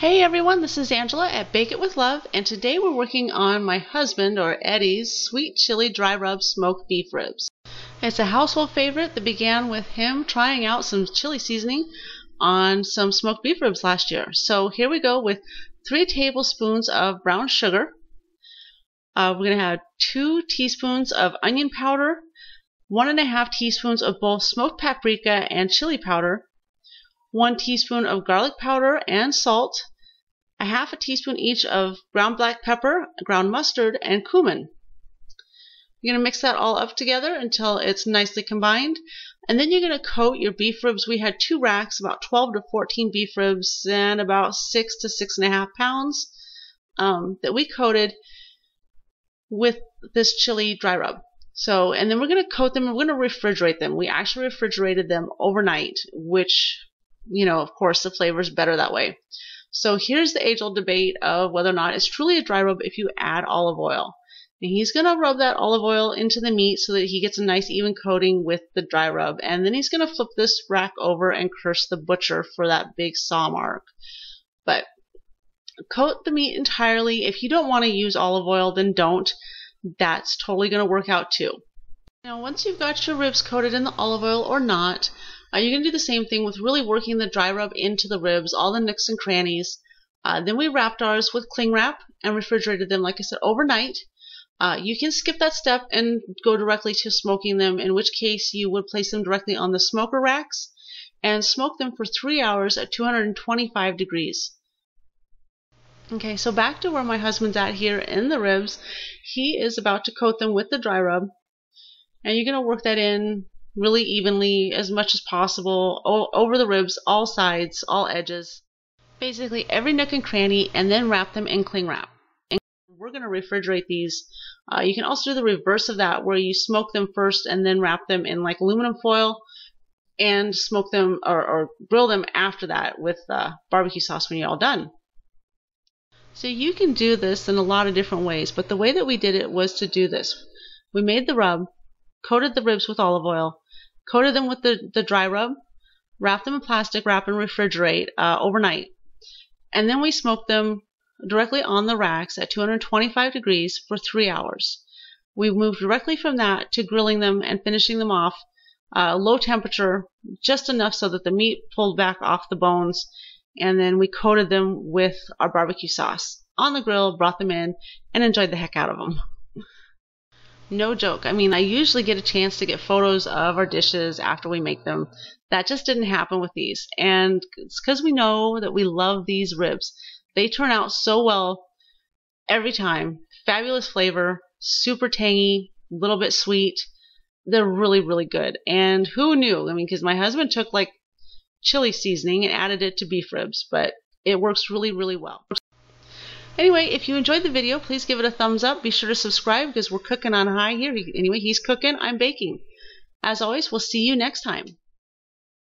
Hey everyone, this is Angela at Bake It With Love, and today we're working on my husband, or Eddie's, sweet chili dry rub smoked beef ribs. It's a household favorite that began with him trying out some chili seasoning on some smoked beef ribs last year. So here we go with 3 tablespoons of brown sugar. We're going to have 2 teaspoons of onion powder, 1½ teaspoons of both smoked paprika and chili powder, 1 teaspoon of garlic powder and salt, 1/2 teaspoon each of ground black pepper, ground mustard, and cumin. You're going to mix that all up together until it's nicely combined, and then you're going to coat your beef ribs. We had 2 racks, about 12 to 14 beef ribs, and about 6 to 6½ pounds that we coated with this chili dry rub. So, and then we're going to coat them, and we're going to refrigerate them. We actually refrigerated them overnight, which, you know, of course, the flavor is better that way. So here's the age-old debate of whether or not it's truly a dry rub if you add olive oil. And he's going to rub that olive oil into the meat so that he gets a nice even coating with the dry rub. And then he's going to flip this rack over and curse the butcher for that big saw mark. But coat the meat entirely. If you don't want to use olive oil, then don't. That's totally going to work out too. Now, once you've got your ribs coated in the olive oil or not, you're going to do the same thing with really working the dry rub into the ribs, all the nooks and crannies. Then we wrapped ours with cling wrap and refrigerated them, like I said, overnight. You can skip that step and go directly to smoking them, in which case you would place them directly on the smoker racks and smoke them for 3 hours at 225 degrees. Okay, so back to where my husband's at here in the ribs. He is about to coat them with the dry rub, and you're going to work that in really evenly, as much as possible, over the ribs, all sides, all edges, basically every nook and cranny, and then wrap them in cling wrap. And we're going to refrigerate these. You can also do the reverse of that, where you smoke them first and then wrap them in like aluminum foil and smoke them or grill them after that with barbecue sauce when you're all done. So you can do this in a lot of different ways, but the way that we did it was to do this. We made the rub, coated the ribs with olive oil, coated them with the dry rub, wrapped them in plastic wrap and refrigerate overnight. And then we smoked them directly on the racks at 225 degrees for 3 hours. We moved directly from that to grilling them and finishing them off low temperature, just enough so that the meat pulled back off the bones. And then we coated them with our barbecue sauce on the grill, brought them in, and enjoyed the heck out of them. No joke. I mean, I usually get a chance to get photos of our dishes after we make them. That just didn't happen with these. And it's because we know that we love these ribs. They turn out so well every time. Fabulous flavor, super tangy, a little bit sweet. They're really, really good. And who knew? I mean, because my husband took like chili seasoning and added it to beef ribs, but it works really, really well. Anyway, if you enjoyed the video, please give it a thumbs up. Be sure to subscribe because we're cooking on high here. Anyway, he's cooking, I'm baking. As always, we'll see you next time.